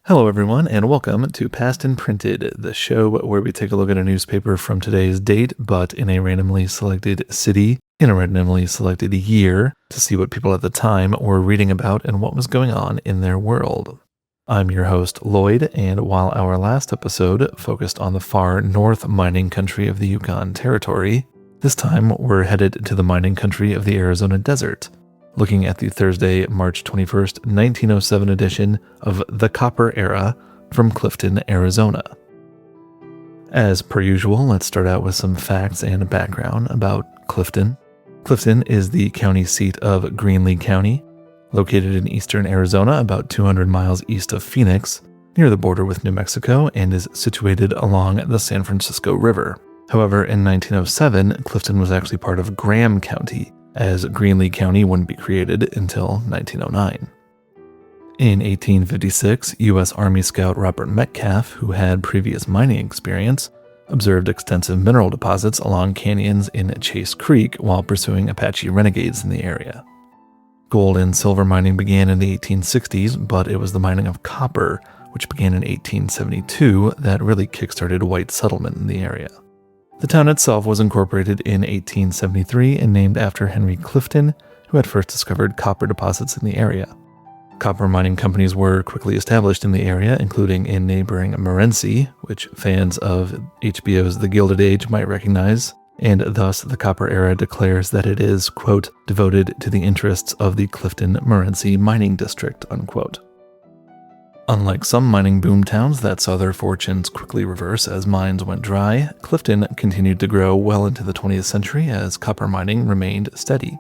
Hello, everyone, and welcome to Past and Printed, the show where we take a look at a newspaper from today's date, but in a randomly selected city, in a randomly selected year, to see what people at the time were reading about and what was going on in their world. I'm your host, Lloyd, and while our last episode focused on the far north mining country of the Yukon Territory, this time we're headed to the mining country of the Arizona Desert, looking at the Thursday, March 21st, 1907 edition of The Copper Era from Clifton, Arizona. As per usual, let's start out with some facts and background about Clifton. Clifton is the county seat of Greenlee County, located in eastern Arizona about 200 miles east of Phoenix, near the border with New Mexico, and is situated along the San Francisco River. However, in 1907, Clifton was actually part of Graham County, as Greenlee County wouldn't be created until 1909. In 1856, U.S. Army Scout Robert Metcalf, who had previous mining experience, observed extensive mineral deposits along canyons in Chase Creek while pursuing Apache renegades in the area. Gold and silver mining began in the 1860s, but it was the mining of copper, which began in 1872, that really kickstarted white settlement in the area. The town itself was incorporated in 1873 and named after Henry Clifton, who had first discovered copper deposits in the area. Copper mining companies were quickly established in the area, including in neighboring Morenci, which fans of HBO's The Gilded Age might recognize, and thus the Copper Era declares that it is, quote, devoted to the interests of the Clifton Morenci mining district, unquote. Unlike some mining boom towns that saw their fortunes quickly reverse as mines went dry, Clifton continued to grow well into the 20th century as copper mining remained steady.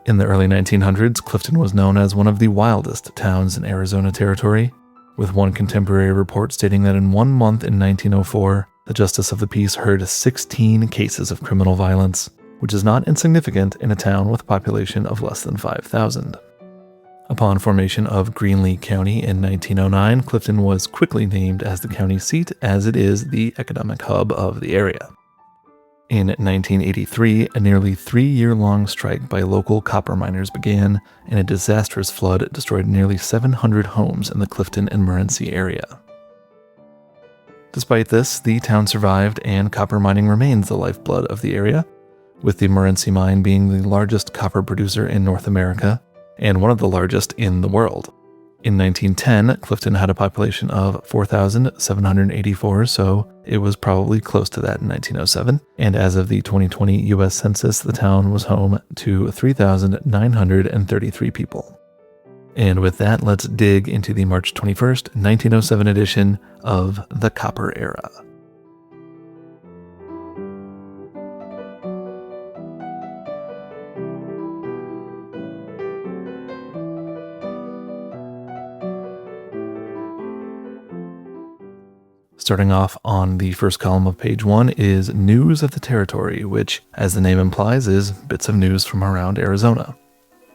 In the early 1900s, Clifton was known as one of the wildest towns in Arizona Territory, with one contemporary report stating that in 1 month in 1904, the Justice of the Peace heard 16 cases of criminal violence, which is not insignificant in a town with a population of less than 5,000. Upon formation of Greenlee County in 1909, Clifton was quickly named as the county seat, as it is the economic hub of the area. In 1983, a nearly 3-year-long strike by local copper miners began, and a disastrous flood destroyed nearly 700 homes in the Clifton and Morenci area. Despite this, the town survived, and copper mining remains the lifeblood of the area, with the Morenci mine being the largest copper producer in North America, and one of the largest in the world. In 1910, Clifton had a population of 4,784, so it was probably close to that in 1907, and as of the 2020 U.S. Census, the town was home to 3,933 people. And with that, let's dig into the March 21st, 1907 edition of The Copper Era. Starting off on the first column of page 1 is News of the Territory, which, as the name implies, is bits of news from around Arizona.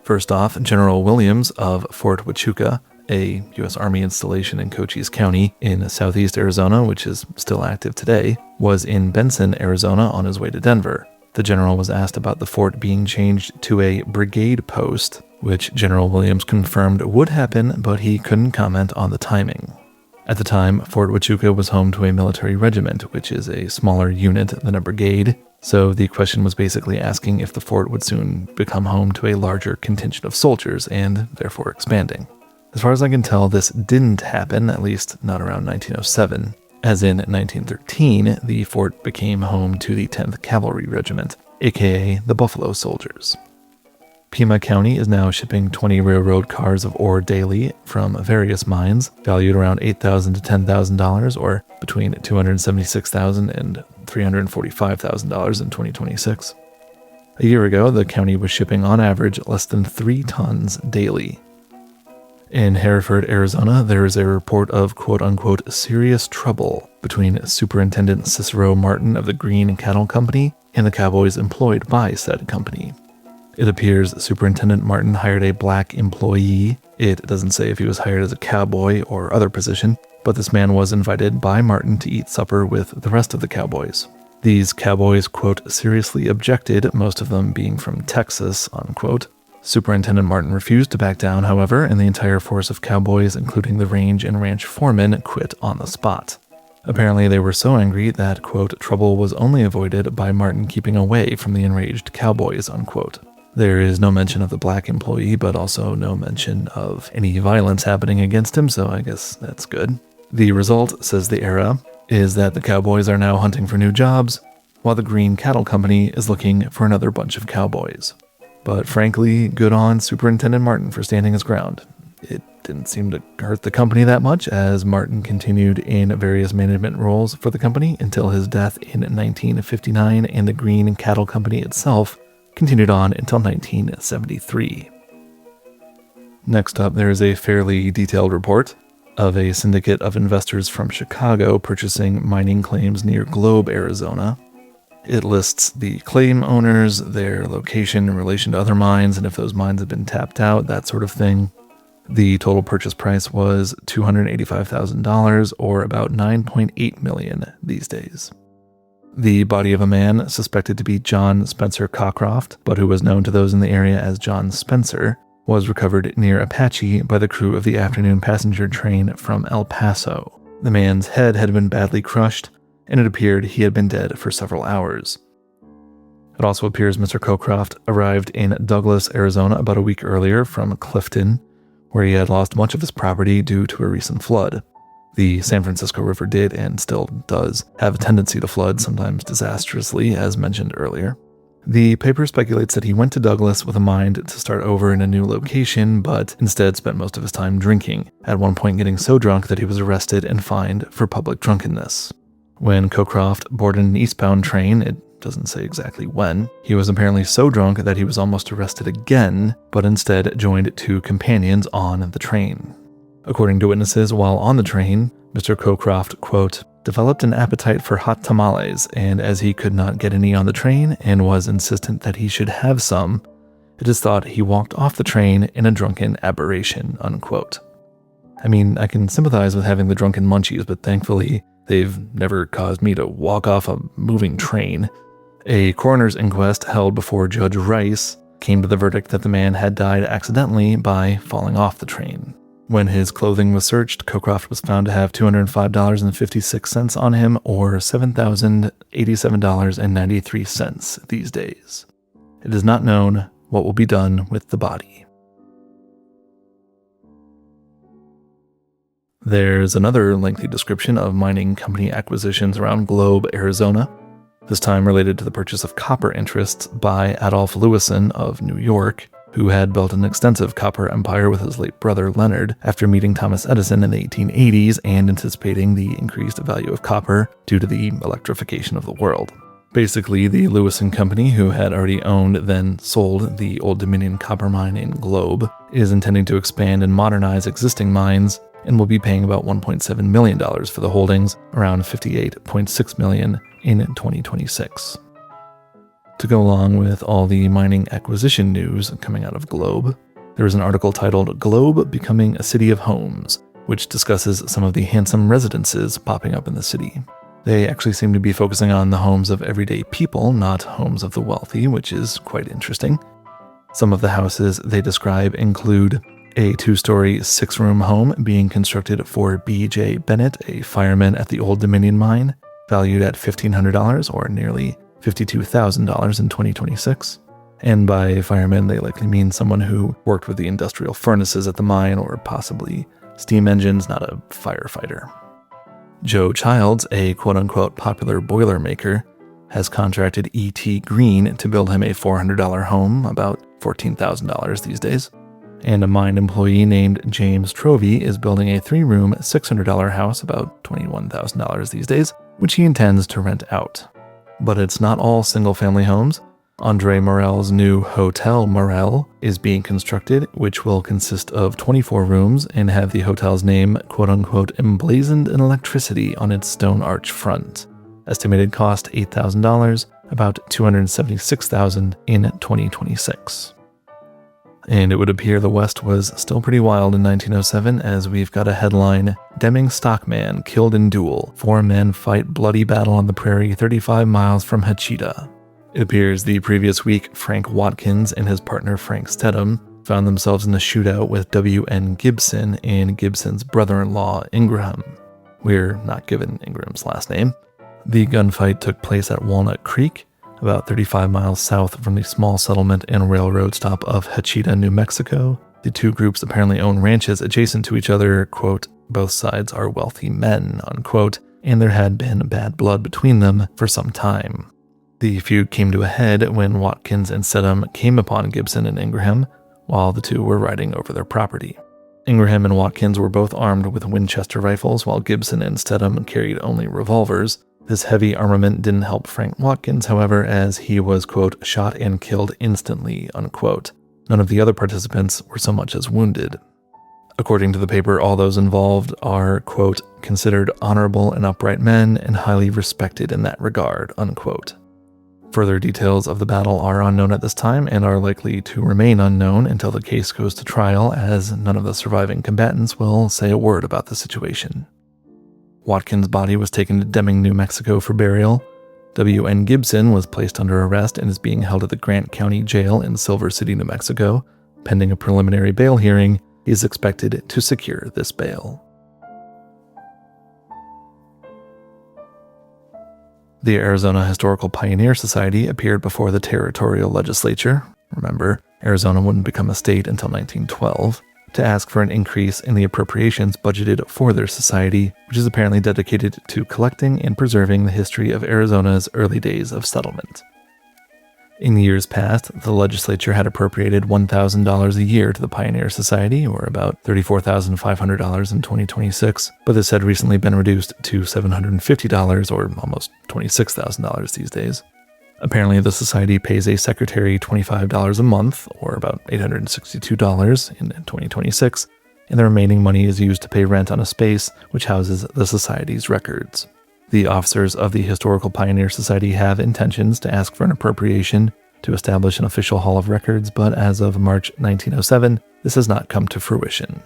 First off, General Williams of Fort Huachuca, a U.S. Army installation in Cochise County in southeast Arizona, which is still active today, was in Benson, Arizona on his way to Denver. The general was asked about the fort being changed to a brigade post, which General Williams confirmed would happen, but he couldn't comment on the timing. At the time, Fort Huachuca was home to a military regiment, which is a smaller unit than a brigade, so the question was basically asking if the fort would soon become home to a larger contingent of soldiers, and therefore expanding. As far as I can tell, this didn't happen, at least not around 1907, as in 1913, the fort became home to the 10th Cavalry Regiment, aka the Buffalo Soldiers. Pima County is now shipping 20 railroad cars of ore daily from various mines, valued around $8,000 to $10,000, or between $276,000 and $345,000 in 2026. A year ago, the county was shipping on average less than 3 tons daily. In Hereford, Arizona, there is a report of quote-unquote serious trouble between Superintendent Cicero Martin of the Green Cattle Company and the cowboys employed by said company. It appears Superintendent Martin hired a black employee. It doesn't say if he was hired as a cowboy or other position, but this man was invited by Martin to eat supper with the rest of the cowboys. These cowboys, quote, seriously objected, most of them being from Texas, unquote, Superintendent Martin refused to back down, however, and the entire force of cowboys, including the range and ranch foremen, quit on the spot. Apparently, they were so angry that, quote, trouble was only avoided by Martin keeping away from the enraged cowboys, unquote. There is no mention of the black employee, but also no mention of any violence happening against him, so I guess that's good. The result, says the Era, is that the cowboys are now hunting for new jobs, while the Green Cattle Company is looking for another bunch of cowboys. But frankly, good on Superintendent Martin for standing his ground. It didn't seem to hurt the company that much, as Martin continued in various management roles for the company until his death in 1959, and the Green Cattle Company itself continued on until 1973. Next up, there is a fairly detailed report of a syndicate of investors from Chicago purchasing mining claims near Globe, Arizona. It lists the claim owners, their location in relation to other mines, and if those mines have been tapped out, that sort of thing. The total purchase price was $285,000, or about $9.8 million these days. The body of a man suspected to be John Spencer Cockcroft, but who was known to those in the area as John Spencer, was recovered near Apache by the crew of the afternoon passenger train from El Paso. The man's head had been badly crushed, and it appeared he had been dead for several hours. It also appears Mr. Cockcroft arrived in Douglas, Arizona about a week earlier from Clifton, where he had lost much of his property due to a recent flood. The San Francisco River did, and still does, have a tendency to flood, sometimes disastrously, as mentioned earlier. The paper speculates that he went to Douglas with a mind to start over in a new location, but instead spent most of his time drinking, at one point getting so drunk that he was arrested and fined for public drunkenness. When Cockcroft boarded an eastbound train, it doesn't say exactly when, he was apparently so drunk that he was almost arrested again, but instead joined two companions on the train. According to witnesses, while on the train, Mr. Cockcroft, quote, developed an appetite for hot tamales, and as he could not get any on the train and was insistent that he should have some, it is thought he walked off the train in a drunken aberration, unquote. I mean, I can sympathize with having the drunken munchies, but thankfully, they've never caused me to walk off a moving train. A coroner's inquest held before Judge Rice came to the verdict that the man had died accidentally by falling off the train. When his clothing was searched, Cockcroft was found to have $205.56 on him, or $7,087.93 these days. It is not known what will be done with the body. There's another lengthy description of mining company acquisitions around Globe, Arizona, this time related to the purchase of copper interests by Adolph Lewison of New York, who had built an extensive copper empire with his late brother Leonard after meeting Thomas Edison in the 1880s and anticipating the increased value of copper due to the electrification of the world. Basically, the Lewison Company, who had already owned then sold the Old Dominion copper mine in Globe, is intending to expand and modernize existing mines and will be paying about $1.7 million for the holdings, around $58.6 million in 2026. To go along with all the mining acquisition news coming out of Globe, there is an article titled Globe Becoming a City of Homes, which discusses some of the handsome residences popping up in the city. They actually seem to be focusing on the homes of everyday people, not homes of the wealthy, which is quite interesting. Some of the houses they describe include a 2-story, 6-room home being constructed for B.J. Bennett, a fireman at the Old Dominion mine, valued at $1,500 or nearly $52,000 in 2026. And by fireman, they likely mean someone who worked with the industrial furnaces at the mine or possibly steam engines, not a firefighter. Joe Childs, a quote-unquote popular boiler maker, has contracted E.T. Green to build him a $400 home, about $14,000 these days. And a mine employee named James Trovey is building a 3-room, $600 house, about $21,000 these days, which he intends to rent out. But it's not all single-family homes. Andre Morel's new Hotel Morel is being constructed, which will consist of 24 rooms and have the hotel's name, quote-unquote, emblazoned in electricity on its stone arch front. Estimated cost $8,000, about $276,000 in 2026. And it would appear the West was still pretty wild in 1907, as we've got a headline, Deming Stockman Killed in Duel. 4 men fight bloody battle on the prairie 35 miles from Hachita. It appears the previous week, Frank Watkins and his partner Frank Stedham found themselves in a shootout with W.N. Gibson and Gibson's brother-in-law, Ingraham. We're not given Ingram's last name. The gunfight took place at Walnut Creek, about 35 miles south from the small settlement and railroad stop of Hachita, New Mexico. The two groups apparently own ranches adjacent to each other, quote, both sides are wealthy men, unquote, and there had been bad blood between them for some time. The feud came to a head when Watkins and Stedham came upon Gibson and Ingraham while the two were riding over their property. Ingraham and Watkins were both armed with Winchester rifles, while Gibson and Stedham carried only revolvers. This heavy armament didn't help Frank Watkins, however, as he was, quote, shot and killed instantly, unquote. None of the other participants were so much as wounded. According to the paper, all those involved are, quote, considered honorable and upright men and highly respected in that regard, unquote. Further details of the battle are unknown at this time and are likely to remain unknown until the case goes to trial, as none of the surviving combatants will say a word about the situation. Watkins' body was taken to Deming, New Mexico for burial. W.N. Gibson was placed under arrest and is being held at the Grant County Jail in Silver City, New Mexico. Pending a preliminary bail hearing, he is expected to secure this bail. The Arizona Historical Pioneer Society appeared before the territorial legislature. Remember, Arizona wouldn't become a state until 1912. To ask for an increase in the appropriations budgeted for their society, which is apparently dedicated to collecting and preserving the history of Arizona's early days of settlement. In years past, the legislature had appropriated $1,000 a year to the Pioneer Society, or about $34,500 in 2026, but this had recently been reduced to $750, or almost $26,000 these days. Apparently, the society pays a secretary $25 a month, or about $862 in 2026, and the remaining money is used to pay rent on a space which houses the society's records. The officers of the Historical Pioneer Society have intentions to ask for an appropriation to establish an official Hall of Records, but as of March 1907, this has not come to fruition.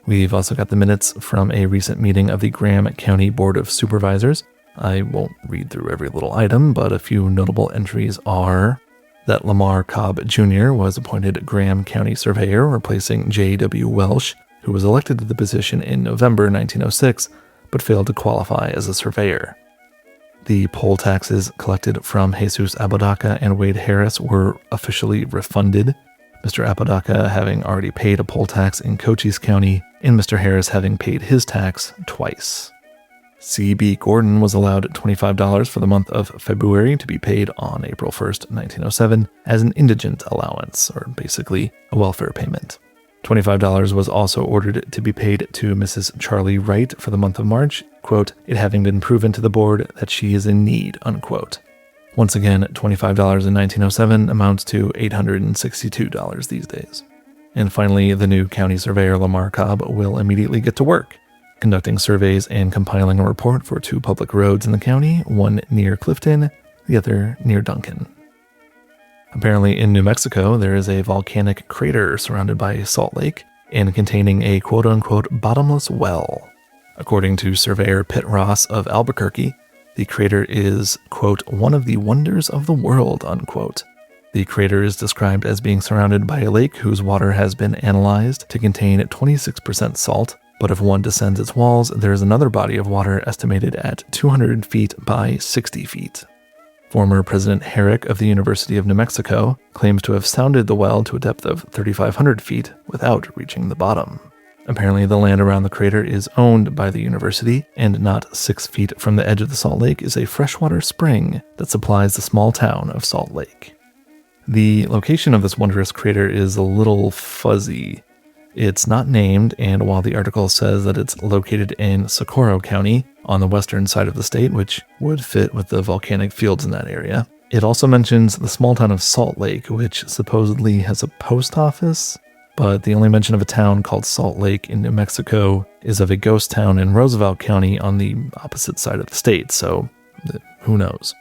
We've also got the minutes from a recent meeting of the Graham County Board of Supervisors. I won't read through every little item, but a few notable entries are that Lamar Cobb Jr. was appointed Graham County Surveyor, replacing J.W. Welsh, who was elected to the position in November 1906, but failed to qualify as a surveyor. The poll taxes collected from Jesus Apodaca and Wade Harris were officially refunded, Mr. Apodaca having already paid a poll tax in Cochise County, and Mr. Harris having paid his tax twice. C.B. Gordon was allowed $25 for the month of February to be paid on April 1st, 1907, as an indigent allowance, or basically a welfare payment. $25 was also ordered to be paid to Mrs. Charlie Wright for the month of March, quote, it having been proven to the board that she is in need, unquote. Once again, $25 in 1907 amounts to $862 these days. And finally, the new county surveyor Lamar Cobb will immediately get to work, conducting surveys and compiling a report for 2 public roads in the county, one near Clifton, the other near Duncan. Apparently in New Mexico, there is a volcanic crater surrounded by a salt lake and containing a quote-unquote bottomless well. According to surveyor Pitt Ross of Albuquerque, the crater is, quote, one of the wonders of the world, unquote. The crater is described as being surrounded by a lake whose water has been analyzed to contain 26% salt, but if one descends its walls, there is another body of water estimated at 200 feet by 60 feet. Former President Herrick of the University of New Mexico claims to have sounded the well to a depth of 3,500 feet without reaching the bottom. Apparently, the land around the crater is owned by the university, and not 6 feet from the edge of the Salt Lake is a freshwater spring that supplies the small town of Salt Lake. The location of this wondrous crater is a little fuzzy. It's not named, and while the article says that it's located in Socorro County, on the western side of the state, which would fit with the volcanic fields in that area, it also mentions the small town of Salt Lake, which supposedly has a post office, but the only mention of a town called Salt Lake in New Mexico is of a ghost town in Roosevelt County on the opposite side of the state, so who knows.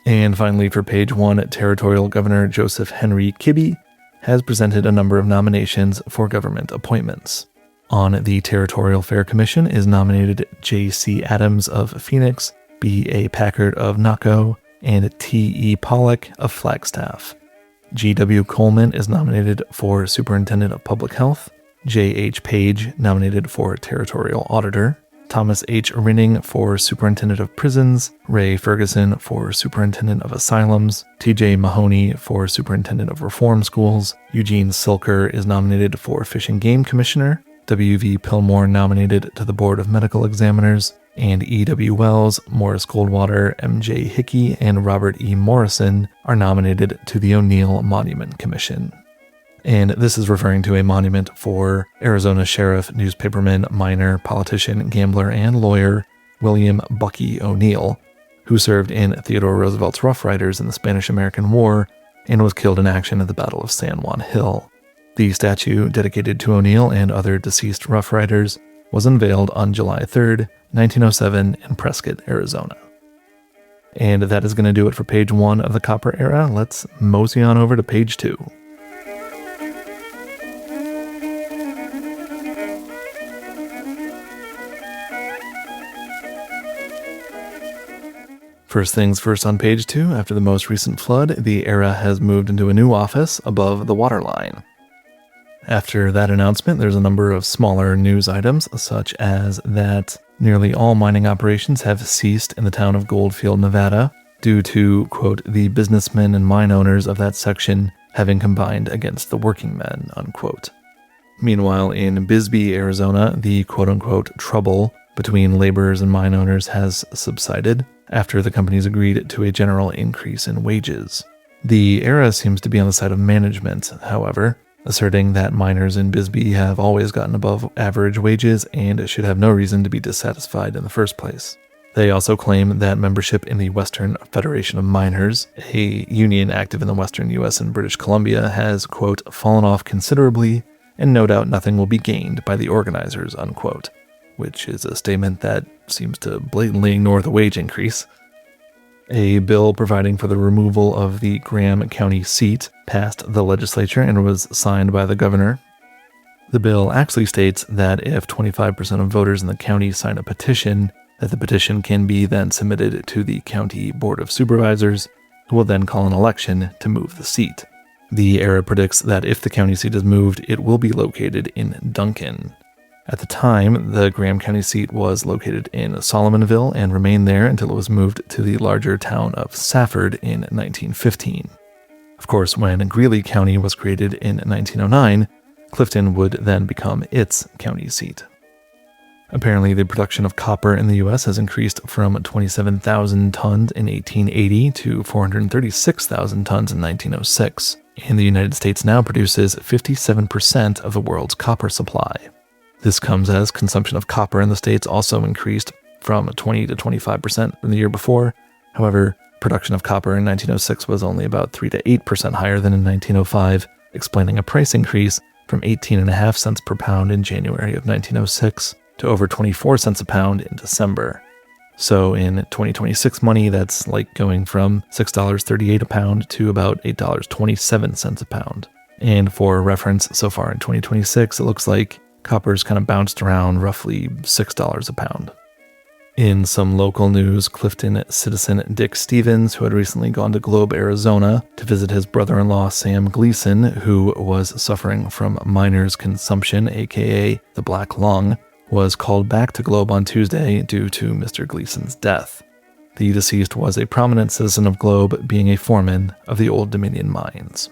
And finally, for page 1, Territorial Governor Joseph Henry Kibbe has presented a number of nominations for government appointments. On the Territorial Fair Commission is nominated J.C. Adams of Phoenix, B.A. Packard of Naco, and T.E. Pollock of Flagstaff. G.W. Coleman is nominated for Superintendent of Public Health, J.H. Page nominated for Territorial Auditor, Thomas H. Rinning for Superintendent of Prisons, Ray Ferguson for Superintendent of Asylums, T.J. Mahoney for Superintendent of Reform Schools, Eugene Silker is nominated for Fish and Game Commissioner, W.V. Pillmore nominated to the Board of Medical Examiners, and E.W. Wells, Morris Goldwater, M.J. Hickey, and Robert E. Morrison are nominated to the O'Neill Monument Commission. And this is referring to a monument for Arizona sheriff, newspaperman, miner, politician, gambler, and lawyer William Bucky O'Neill, who served in Theodore Roosevelt's Rough Riders in the Spanish-American War and was killed in action at the Battle of San Juan Hill. The statue, dedicated to O'Neill and other deceased Rough Riders, was unveiled on July 3rd, 1907 in Prescott, Arizona. And that is going to do it for page 1 of the Copper Era. Let's mosey on over to page 2. First things first on page 2, after the most recent flood, the Era has moved into a new office above the waterline. After that announcement, there's a number of smaller news items, such as that nearly all mining operations have ceased in the town of Goldfield, Nevada, due to, quote, the businessmen and mine owners of that section having combined against the working men, unquote. Meanwhile, in Bisbee, Arizona, the quote-unquote trouble between laborers and mine owners has subsided after the companies agreed to a general increase in wages. The Era seems to be on the side of management, however, asserting that miners in Bisbee have always gotten above average wages and should have no reason to be dissatisfied in the first place. They also claim that membership in the Western Federation of Miners, a union active in the western U.S. and British Columbia, has, quote, fallen off considerably, and no doubt nothing will be gained by the organizers, unquote, which is a statement that seems to blatantly ignore the wage increase. A bill providing for the removal of the Graham County seat passed the legislature and was signed by the governor. The bill actually states that if 25% of voters in the county sign a petition, that the petition can be then submitted to the county board of supervisors, who will then call an election to move the seat. The Era predicts that if the county seat is moved, it will be located in Duncan. At the time, the Graham County seat was located in Solomonville and remained there until it was moved to the larger town of Safford in 1915. Of course, when Greeley County was created in 1909, Clifton would then become its county seat. Apparently, the production of copper in the U.S. has increased from 27,000 tons in 1880 to 436,000 tons in 1906, and the United States now produces 57% of the world's copper supply. This comes as consumption of copper in the States also increased from 20 to 25% from the year before. However, production of copper in 1906 was only about 3 to 8% higher than in 1905, explaining a price increase from 18.5 cents per pound in January of 1906 to over 24 cents a pound in December. So in 2026 money, that's like going from $6.38 a pound to about $8.27 a pound. And for reference, so far in 2026, it looks like copper's kind of bounced around roughly $6 a pound. In some local news, Clifton citizen Dick Stevens, who had recently gone to Globe, Arizona to visit his brother-in-law Sam Gleason, who was suffering from miner's consumption, aka the Black Lung, was called back to Globe on Tuesday due to Mr. Gleason's death. The deceased was a prominent citizen of Globe, being a foreman of the Old Dominion mines.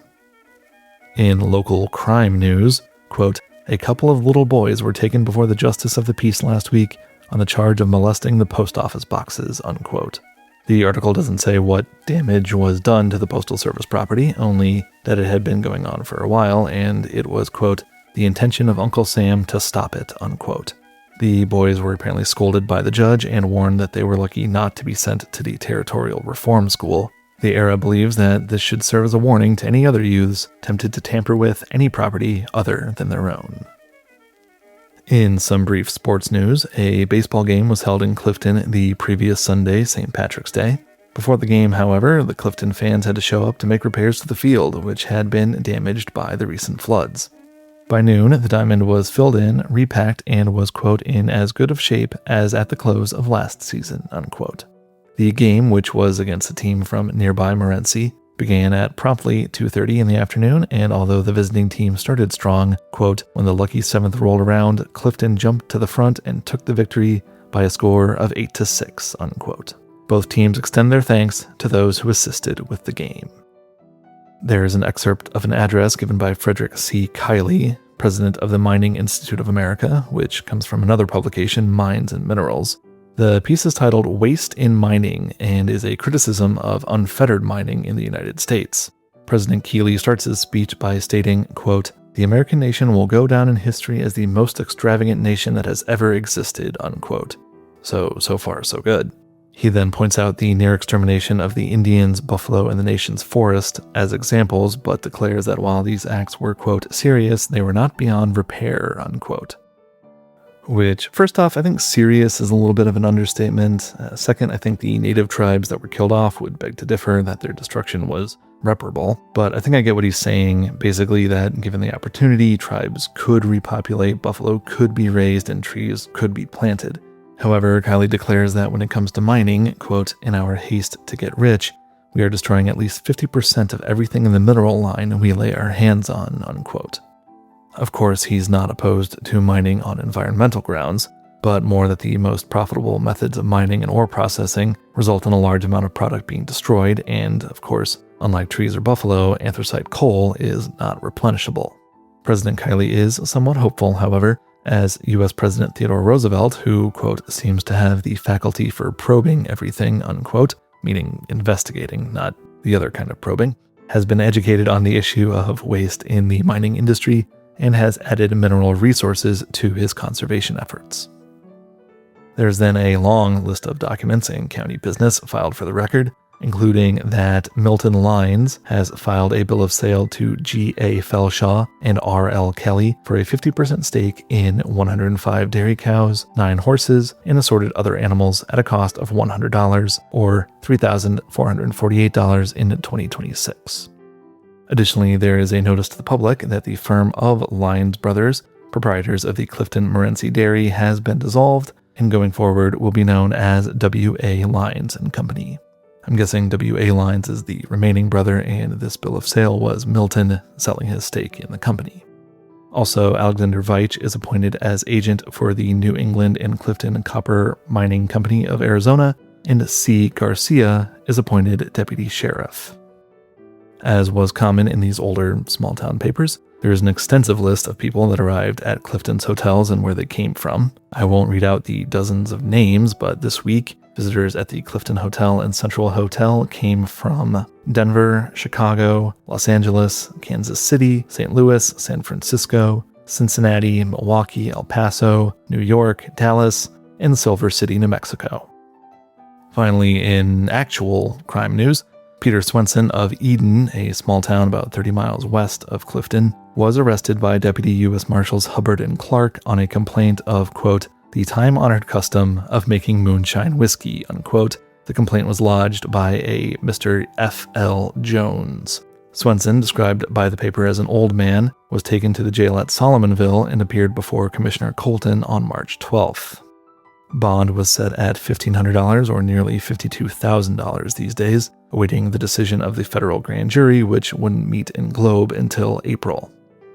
In local crime news, quote, a couple of little boys were taken before the Justice of the Peace last week on the charge of molesting the post office boxes, unquote. The article doesn't say what damage was done to the Postal Service property, only that it had been going on for a while, and it was, quote, the intention of Uncle Sam to stop it, unquote. The boys were apparently scolded by the judge and warned that they were lucky not to be sent to the Territorial Reform School. The Era believes that this should serve as a warning to any other youths tempted to tamper with any property other than their own. In some brief sports news, a baseball game was held in Clifton the previous Sunday, St. Patrick's Day. Before the game, however, the Clifton fans had to show up to make repairs to the field, which had been damaged by the recent floods. By noon, the diamond was filled in, repacked, and was, quote, in as good of shape as at the close of last season, unquote. The game, which was against a team from nearby Morenci, began at promptly 2:30 in the afternoon, and although the visiting team started strong, quote, when the lucky 7th rolled around, Clifton jumped to the front and took the victory by a score of 8-6, unquote. Both teams extend their thanks to those who assisted with the game. There is an excerpt of an address given by Frederick C. Kiley, president of the Mining Institute of America, which comes from another publication, Mines and Minerals. The piece is titled Waste in Mining and is a criticism of unfettered mining in the United States. President Keeley starts his speech by stating, quote, the American nation will go down in history as the most extravagant nation that has ever existed, unquote. So far, so good. He then points out the near extermination of the Indians, buffalo, and the nation's forest as examples, but declares that while these acts were, quote, serious, they were not beyond repair, unquote. Which, first off, I think serious is a little bit of an understatement. Second, I think the native tribes that were killed off would beg to differ that their destruction was reparable. But I think I get what he's saying, basically that given the opportunity, tribes could repopulate, buffalo could be raised, and trees could be planted. However, Kiley declares that when it comes to mining, quote, in our haste to get rich, we are destroying at least 50% of everything in the mineral line we lay our hands on, unquote. Of course, he's not opposed to mining on environmental grounds, but more that the most profitable methods of mining and ore processing result in a large amount of product being destroyed, and, of course, unlike trees or buffalo, anthracite coal is not replenishable. President Kiley is somewhat hopeful, however, as U.S. President Theodore Roosevelt, who, quote, seems to have the faculty for probing everything, unquote, meaning investigating, not the other kind of probing, has been educated on the issue of waste in the mining industry and has added mineral resources to his conservation efforts. There's then a long list of documents in county business filed for the record, including that Milton Lines has filed a bill of sale to G.A. Felshaw and R.L. Kelly for a 50% stake in 105 dairy cows, 9 horses, and assorted other animals at a cost of $100 or $3,448 in 2026. Additionally, there is a notice to the public that the firm of Lines Brothers, proprietors of the Clifton Morenci Dairy, has been dissolved and going forward will be known as W.A. Lines and Company. I'm guessing W.A. Lines is the remaining brother, and this bill of sale was Milton selling his stake in the company. Also, Alexander Veitch is appointed as agent for the New England and Clifton Copper Mining Company of Arizona, and C. Garcia is appointed deputy sheriff. As was common in these older small-town papers, there is an extensive list of people that arrived at Clifton's hotels and where they came from. I won't read out the dozens of names, but this week, visitors at the Clifton Hotel and Central Hotel came from Denver, Chicago, Los Angeles, Kansas City, St. Louis, San Francisco, Cincinnati, Milwaukee, El Paso, New York, Dallas, and Silver City, New Mexico. Finally, in actual crime news, Peter Swenson of Eden, a small town about 30 miles west of Clifton, was arrested by Deputy U.S. Marshals Hubbard and Clark on a complaint of, quote, the time-honored custom of making moonshine whiskey, unquote. The complaint was lodged by a Mr. F.L. Jones. Swenson, described by the paper as an old man, was taken to the jail at Solomonville and appeared before Commissioner Colton on March 12th. Bond was set at $1,500 or nearly $52,000 these days, awaiting the decision of the federal grand jury, which wouldn't meet in Globe until April.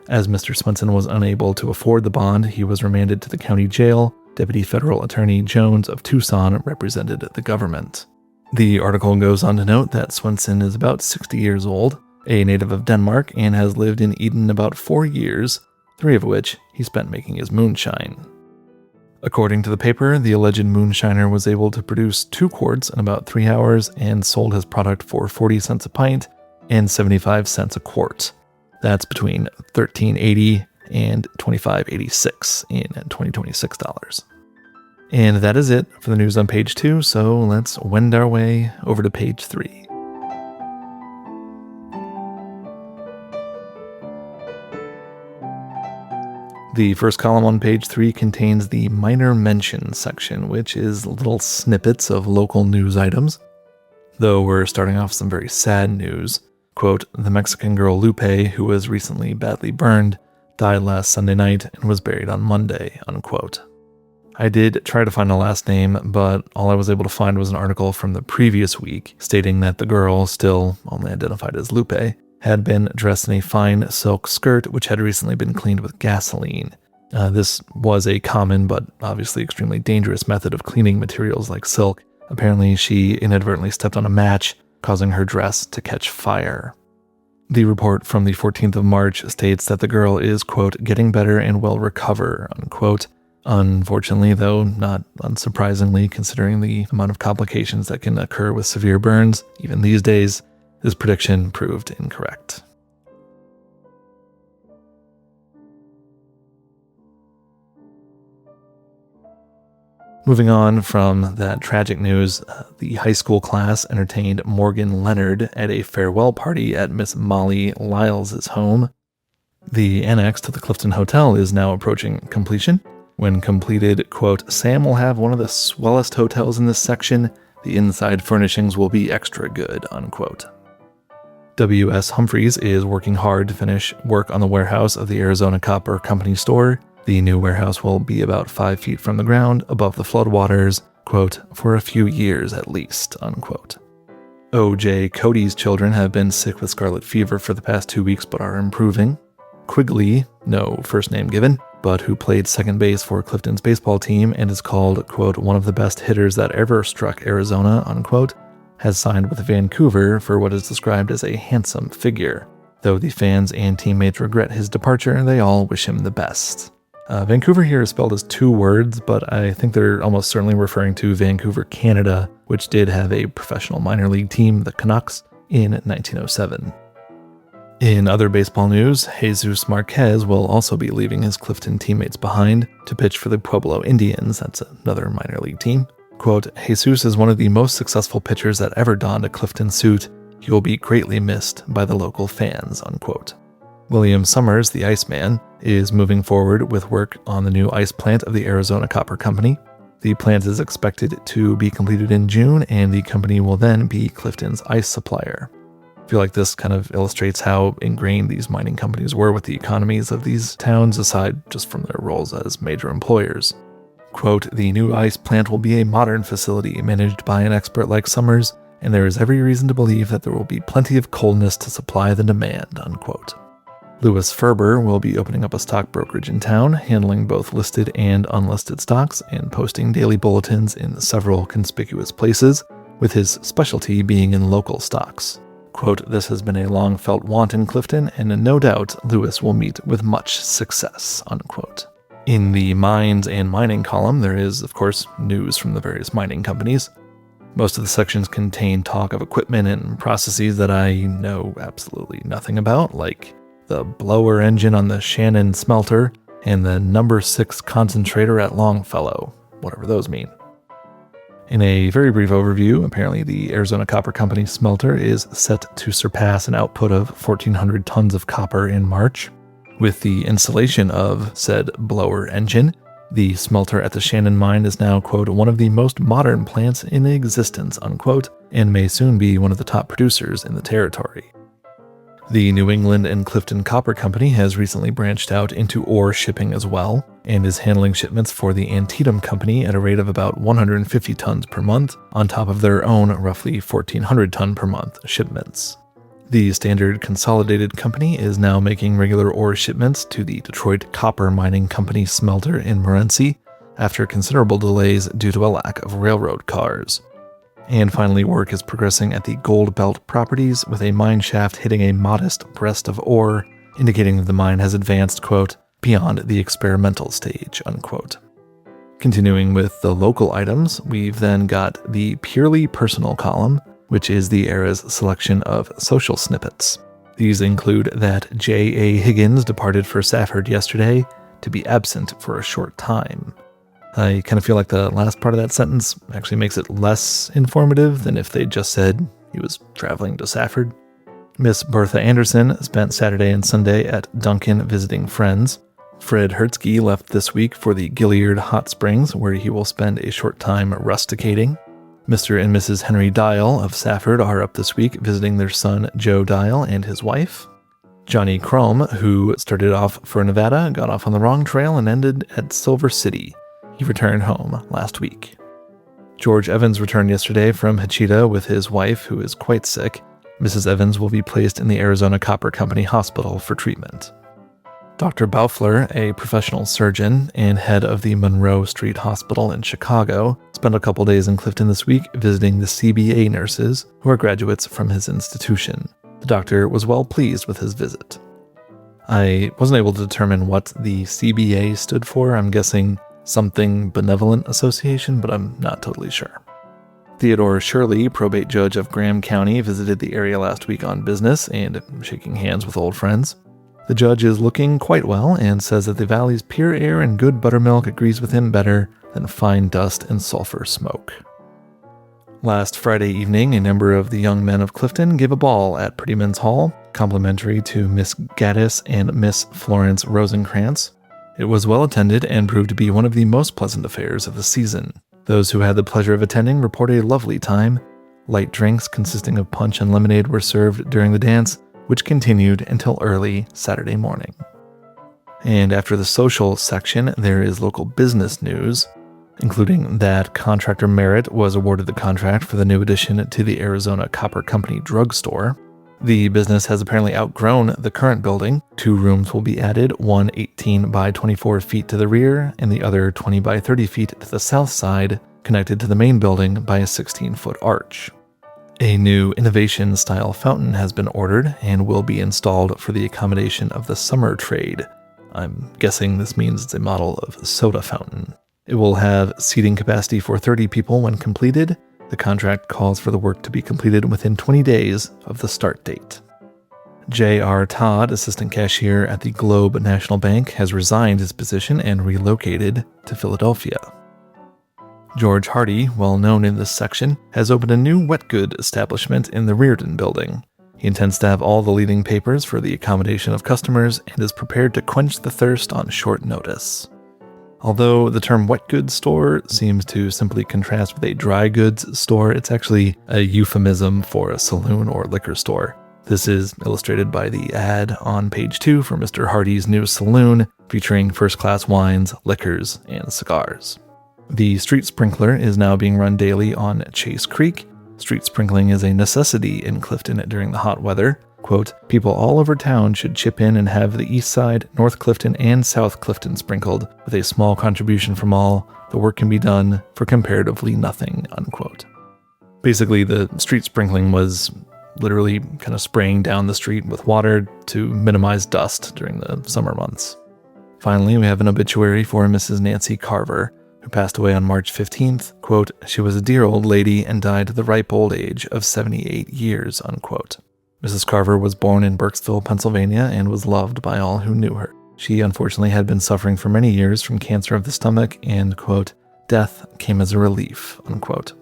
As Mr. Swenson was unable to afford the bond, he was remanded to the county jail. Deputy Federal Attorney Jones of Tucson represented the government. The article goes on to note that Swenson is about 60 years old, a native of Denmark, and has lived in Eden about 4 years, 3 of which he spent making his moonshine. According to the paper, the alleged moonshiner was able to produce 2 quarts in about 3 hours and sold his product for 40 cents a pint and 75 cents a quart. That's between $13.80 and $25.86 in 2026 dollars. And that is it for the news on page 2, so let's wend our way over to page 3. The first column on page 3 contains the minor mentions section, which is little snippets of local news items. Though we're starting off some very sad news. Quote, the Mexican girl Lupe, who was recently badly burned, died last Sunday night and was buried on Monday, unquote. I did try to find a last name, but all I was able to find was an article from the previous week stating that the girl, still only identified as Lupe, had been dressed in a fine silk skirt which had recently been cleaned with gasoline. This was a common but obviously extremely dangerous method of cleaning materials like silk. Apparently, she inadvertently stepped on a match, causing her dress to catch fire. The report from the 14th of March states that the girl is, quote, getting better and will recover, unquote. Unfortunately, though, not unsurprisingly, considering the amount of complications that can occur with severe burns, even these days, this prediction proved incorrect. Moving on from that tragic news, the high school class entertained Morgan Leonard at a farewell party at Miss Molly Lyles' home. The annex to the Clifton Hotel is now approaching completion. When completed, quote, Sam will have one of the swellest hotels in this section. The inside furnishings will be extra good, unquote. W.S. Humphreys is working hard to finish work on the warehouse of the Arizona Copper Company store. The new warehouse will be about 5 feet from the ground, above the floodwaters, quote, for a few years at least, unquote. O.J. Cody's children have been sick with scarlet fever for the past 2 weeks but are improving. Quigley, no first name given, but who played second base for Clifton's baseball team and is called, quote, one of the best hitters that ever struck Arizona, unquote, has signed with Vancouver for what is described as a handsome figure. Though the fans and teammates regret his departure, they all wish him the best. Vancouver here is spelled as 2 words, but I think they're almost certainly referring to Vancouver, Canada, which did have a professional minor league team, the Canucks, in 1907. In other baseball news, Jesus Marquez will also be leaving his Clifton teammates behind to pitch for the Pueblo Indians. That's another minor league team. Quote, Jesus is one of the most successful pitchers that ever donned a Clifton suit. He will be greatly missed by the local fans, unquote. William Summers, the Iceman, is moving forward with work on the new ice plant of the Arizona Copper Company. The plant is expected to be completed in June, and the company will then be Clifton's ice supplier. I feel like this kind of illustrates how ingrained these mining companies were with the economies of these towns, aside just from their roles as major employers. Quote, the new ice plant will be a modern facility managed by an expert like Summers, and there is every reason to believe that there will be plenty of coalness to supply the demand, unquote. Louis Ferber will be opening up a stock brokerage in town, handling both listed and unlisted stocks and posting daily bulletins in several conspicuous places, with his specialty being in local stocks. Quote, this has been a long-felt want in Clifton, and no doubt Louis will meet with much success, unquote. In the mines and mining column, there is, of course, news from the various mining companies. Most of the sections contain talk of equipment and processes that I know absolutely nothing about, like the blower engine on the Shannon smelter, and the number 6 concentrator at Longfellow, whatever those mean. In a very brief overview, apparently the Arizona Copper Company smelter is set to surpass an output of 1,400 tons of copper in March. With the installation of said blower engine, the smelter at the Shannon mine is now, quote, one of the most modern plants in existence, unquote, and may soon be one of the top producers in the territory. The New England and Clifton Copper Company has recently branched out into ore shipping as well, and is handling shipments for the Antietam Company at a rate of about 150 tons per month, on top of their own roughly 1,400 ton per month shipments. The Standard Consolidated Company is now making regular ore shipments to the Detroit Copper Mining Company smelter in Morenci, after considerable delays due to a lack of railroad cars. And finally, work is progressing at the Gold Belt properties, with a mine shaft hitting a modest breast of ore, indicating that the mine has advanced, quote, beyond the experimental stage, unquote. Continuing with the local items, we've then got the purely personal column, which is the era's selection of social snippets. These include that J.A. Higgins departed for Safford yesterday to be absent for a short time. I kind of feel like the last part of that sentence actually makes it less informative than if they just said he was traveling to Safford. Miss Bertha Anderson spent Saturday and Sunday at Duncan visiting friends. Fred Hertzke left this week for the Gilliard Hot Springs, where he will spend a short time rusticating. Mr. and Mrs. Henry Dial of Safford are up this week visiting their son Joe Dial and his wife. Johnny Chrome, who started off for Nevada, got off on the wrong trail and ended at Silver City. He returned home last week. George Evans returned yesterday from Hachita with his wife, who is quite sick. Mrs. Evans will be placed in the Arizona Copper Company Hospital for treatment. Dr. Baufler, a professional surgeon and head of the Monroe Street Hospital in Chicago, spent a couple days in Clifton this week visiting the CBA nurses, who are graduates from his institution. The doctor was well pleased with his visit. I wasn't able to determine what the CBA stood for. I'm guessing something benevolent association, but I'm not totally sure. Theodore Shirley, probate judge of Graham County, visited the area last week on business and shaking hands with old friends. The judge is looking quite well and says that the valley's pure air and good buttermilk agrees with him better than fine dust and sulfur smoke. Last Friday evening, a number of the young men of Clifton gave a ball at Prettyman's Hall, complimentary to Miss Gaddis and Miss Florence Rosencrantz. It was well attended and proved to be one of the most pleasant affairs of the season. Those who had the pleasure of attending report a lovely time. Light drinks consisting of punch and lemonade were served during the dance, which continued until early Saturday morning. And after the social section, there is local business news, including that contractor Merritt was awarded the contract for the new addition to the Arizona Copper Company drugstore. The business has apparently outgrown the current building. 2 rooms will be added, one 18 by 24 feet to the rear and the other 20 by 30 feet to the south side, connected to the main building by a 16-foot arch. A new innovation-style fountain has been ordered and will be installed for the accommodation of the summer trade. I'm guessing this means it's a model of soda fountain. It will have seating capacity for 30 people when completed. The contract calls for the work to be completed within 20 days of the start date. J.R. Todd, assistant cashier at the Globe National Bank, has resigned his position and relocated to Philadelphia. George Hardy, well known in this section, has opened a new wet good establishment in the Reardon building. He intends to have all the leading papers for the accommodation of customers and is prepared to quench the thirst on short notice. Although the term wet goods store seems to simply contrast with a dry goods store, it's actually a euphemism for a saloon or liquor store. This is illustrated by the ad on page 2 for Mr. Hardy's new saloon, featuring first-class wines, liquors, and cigars. The street sprinkler is now being run daily on Chase Creek. Street sprinkling is a necessity in Clifton during the hot weather. Quote, people all over town should chip in and have the east side, North Clifton, and South Clifton sprinkled. With a small contribution from all, the work can be done for comparatively nothing, unquote. Basically, the street sprinkling was literally kind of spraying down the street with water to minimize dust during the summer months. Finally, we have an obituary for Mrs. Nancy Carver, who passed away on March 15th. Quote, she was a dear old lady and died at the ripe old age of 78 years, unquote. Mrs. Carver was born in Burkesville, Pennsylvania, and was loved by all who knew her. She unfortunately had been suffering for many years from cancer of the stomach, and, quote, death came as a relief, unquote.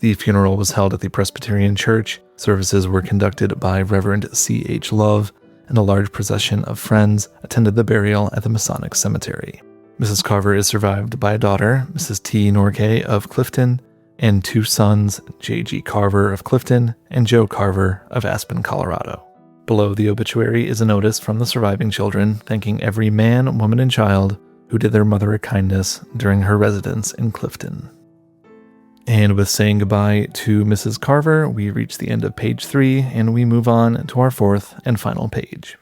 The funeral was held at the Presbyterian Church. Services were conducted by Reverend C.H. Love, and a large procession of friends attended the burial at the Masonic Cemetery. Mrs. Carver is survived by a daughter, Mrs. T. Norgay of Clifton, and 2 sons, J.G. Carver of Clifton and Joe Carver of Aspen, Colorado. Below the obituary is a notice from the surviving children thanking every man, woman, and child who did their mother a kindness during her residence in Clifton. And with saying goodbye to Mrs. Carver, we reach the end of page 3 and we move on to our 4th and final page.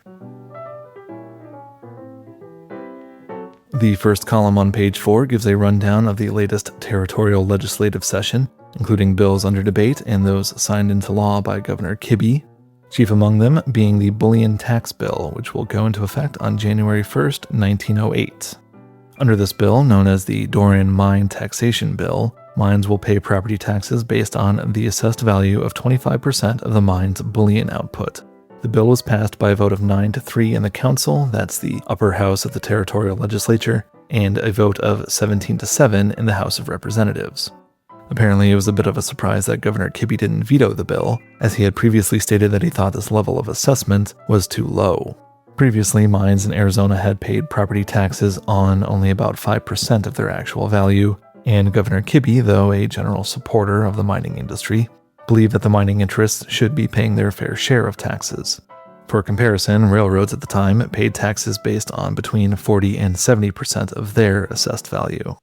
The first column on page 4 gives a rundown of the latest territorial legislative session, including bills under debate and those signed into law by Governor Kibbe, chief among them being the Bullion Tax Bill, which will go into effect on January 1st, 1908. Under this bill, known as the Dorian Mine Taxation Bill, mines will pay property taxes based on the assessed value of 25% of the mine's bullion output. The bill was passed by a vote of 9-3 in the council, that's the upper house of the territorial legislature, and a vote of 17-7 in the House of Representatives. Apparently, it was a bit of a surprise that Governor Kibbe didn't veto the bill, as he had previously stated that he thought this level of assessment was too low. Previously, mines in Arizona had paid property taxes on only about 5% of their actual value, and Governor Kibbe, though a general supporter of the mining industry, believed that the mining interests should be paying their fair share of taxes. For comparison, railroads at the time paid taxes based on between 40 and 70% of their assessed value.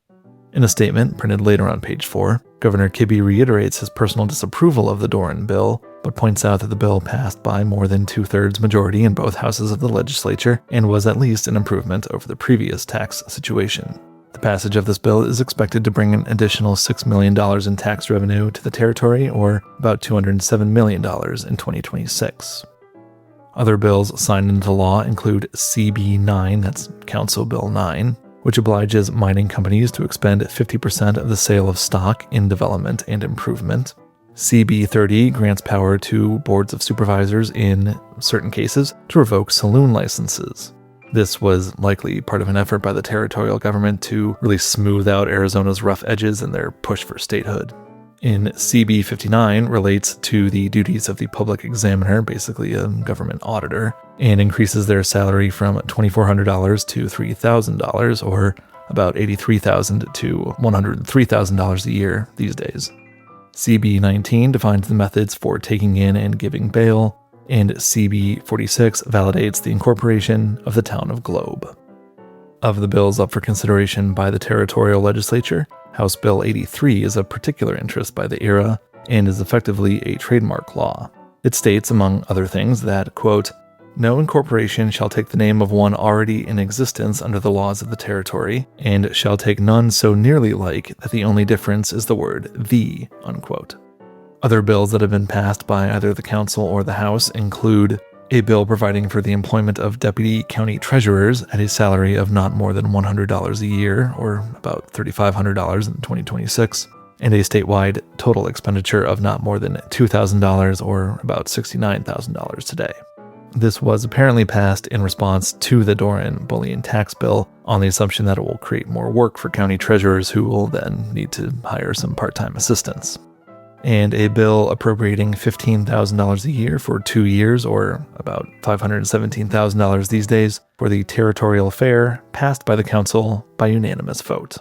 In a statement printed later on page 4, Governor Kibbe reiterates his personal disapproval of the Doran bill, but points out that the bill passed by more than two-thirds majority in both houses of the legislature and was at least an improvement over the previous tax situation. The passage of this bill is expected to bring an additional $6 million in tax revenue to the territory, or about $207 million in 2026. Other bills signed into law include CB 9, that's Council Bill 9, which obliges mining companies to expend 50% of the sale of stock in development and improvement. CB 30 grants power to boards of supervisors in certain cases to revoke saloon licenses. This was likely part of an effort by the territorial government to really smooth out Arizona's rough edges in their push for statehood. In CB 59 relates to the duties of the public examiner, basically a government auditor, and increases their salary from $2,400 to $3,000, or about $83,000 to $103,000 a year these days. CB 19 defines the methods for taking in and giving bail, and CB 46 validates the incorporation of the town of Globe. Of the bills up for consideration by the territorial legislature, House Bill 83 is of particular interest by the era and is effectively a trademark law. It states, among other things, that, quote, "No incorporation shall take the name of one already in existence under the laws of the territory, and shall take none so nearly like that the only difference is the word the," unquote. Other bills that have been passed by either the council or the House include a bill providing for the employment of deputy county treasurers at a salary of not more than $100 a year, or about $3,500 in 2026, and a statewide total expenditure of not more than $2,000, or about $69,000 today. This was apparently passed in response to the Doran bullion tax bill, on the assumption that it will create more work for county treasurers who will then need to hire some part-time assistants. And a bill appropriating $15,000 a year for 2 years, or about $517,000 these days, for the territorial fair, passed by the council by unanimous vote.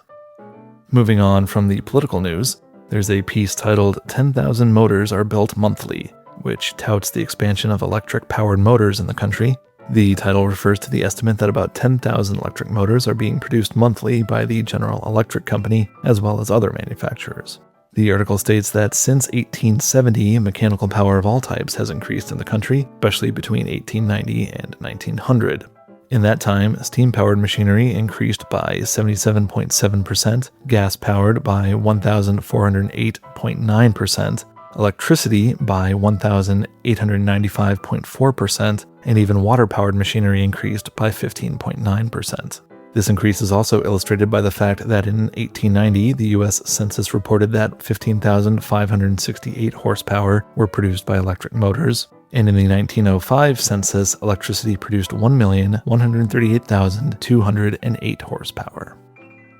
Moving on from the political news, there's a piece titled 10,000 Motors Are Built Monthly, which touts the expansion of electric-powered motors in the country. The title refers to the estimate that about 10,000 electric motors are being produced monthly by the General Electric Company, as well as other manufacturers. The article states that since 1870, mechanical power of all types has increased in the country, especially between 1890 and 1900. In that time, steam-powered machinery increased by 77.7%, gas-powered by 1,408.9%, electricity by 1,895.4%, and even water-powered machinery increased by 15.9%. This increase is also illustrated by the fact that in 1890, the U.S. Census reported that 15,568 horsepower were produced by electric motors, and in the 1905 census, electricity produced 1,138,208 horsepower.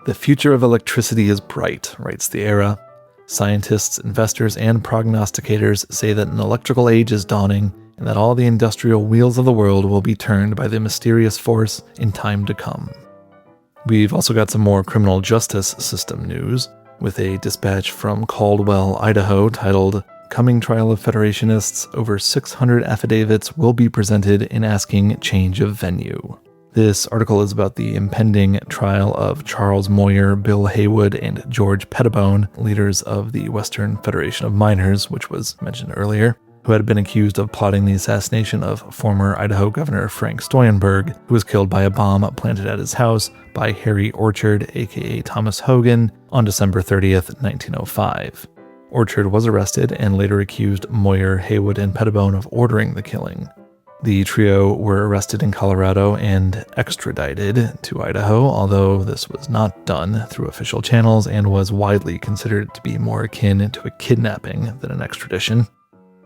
The future of electricity is bright, writes the Era. Scientists, investors, and prognosticators say that an electrical age is dawning, and that all the industrial wheels of the world will be turned by the mysterious force in time to come. We've also got some more criminal justice system news, with a dispatch from Caldwell, Idaho, titled, "Coming Trial of Federationists, Over 600 Affidavits Will Be Presented in Asking Change of Venue." This article is about the impending trial of Charles Moyer, Bill Haywood, and George Pettibone, leaders of the Western Federation of Miners, which was mentioned earlier, who had been accused of plotting the assassination of former Idaho Governor Frank Steuenberg, who was killed by a bomb planted at his house by Harry Orchard, aka Thomas Hogan, on December 30th, 1905. Orchard was arrested and later accused Moyer, Haywood, and Pettibone of ordering the killing. The trio were arrested in Colorado and extradited to Idaho, although this was not done through official channels and was widely considered to be more akin to a kidnapping than an extradition.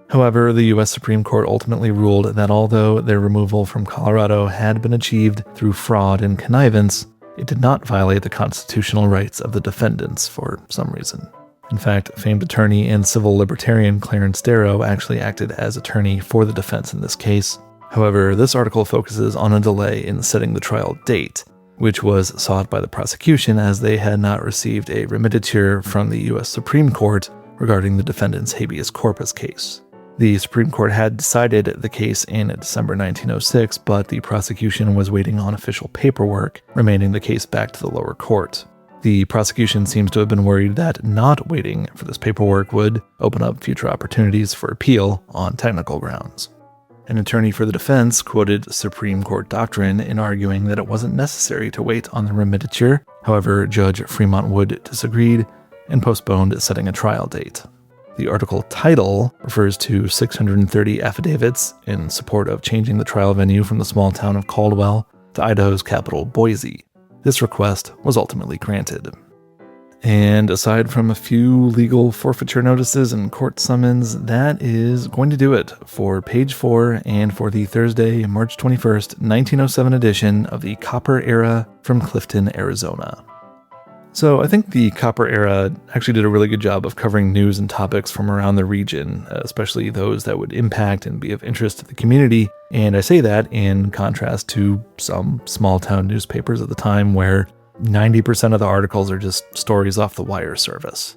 However, the U.S. Supreme Court ultimately ruled that although their removal from Colorado had been achieved through fraud and connivance, it did not violate the constitutional rights of the defendants for some reason. In fact, famed attorney and civil libertarian Clarence Darrow actually acted as attorney for the defense in this case. However, this article focuses on a delay in setting the trial date, which was sought by the prosecution as they had not received a remittiture from the U.S. Supreme Court regarding the defendant's habeas corpus case. The Supreme Court had decided the case in December 1906, but the prosecution was waiting on official paperwork, remanding the case back to the lower court. The prosecution seems to have been worried that not waiting for this paperwork would open up future opportunities for appeal on technical grounds. An attorney for the defense quoted Supreme Court doctrine in arguing that it wasn't necessary to wait on the remititure. However, Judge Fremont Wood disagreed and postponed setting a trial date. The article title refers to 630 affidavits in support of changing the trial venue from the small town of Caldwell to Idaho's capital, Boise. This request was ultimately granted. And aside from a few legal forfeiture notices and court summons, that is going to do it for page 4 and for the Thursday, March 21st, 1907 edition of the Copper Era from Clifton, Arizona. So I think the Copper Era actually did a really good job of covering news and topics from around the region, especially those that would impact and be of interest to the community. And I say that in contrast to some small town newspapers at the time where 90% of the articles are just stories off the wire service.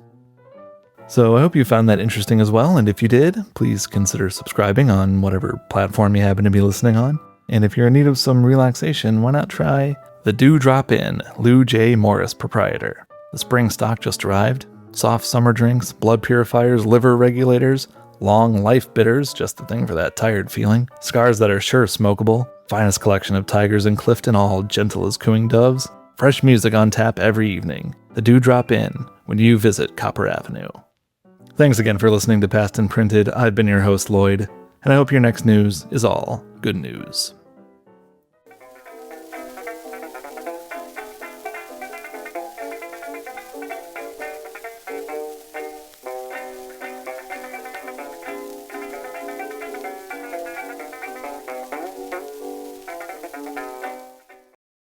So I hope you found that interesting as well, and if you did, please consider subscribing on whatever platform you happen to be listening on. And if you're in need of some relaxation, why not try the Dewdrop Inn, Lou J. Morris, proprietor. The spring stock just arrived. Soft summer drinks, blood purifiers, liver regulators, long life bitters, just the thing for that tired feeling. Cigars that are sure smokable. Finest collection of tigers in Clifton, all gentle as cooing doves. Fresh music on tap every evening. The Dewdrop Inn, when you visit Copper Avenue. Thanks again for listening to Past and Printed. I've been your host, Lloyd, and I hope your next news is all good news.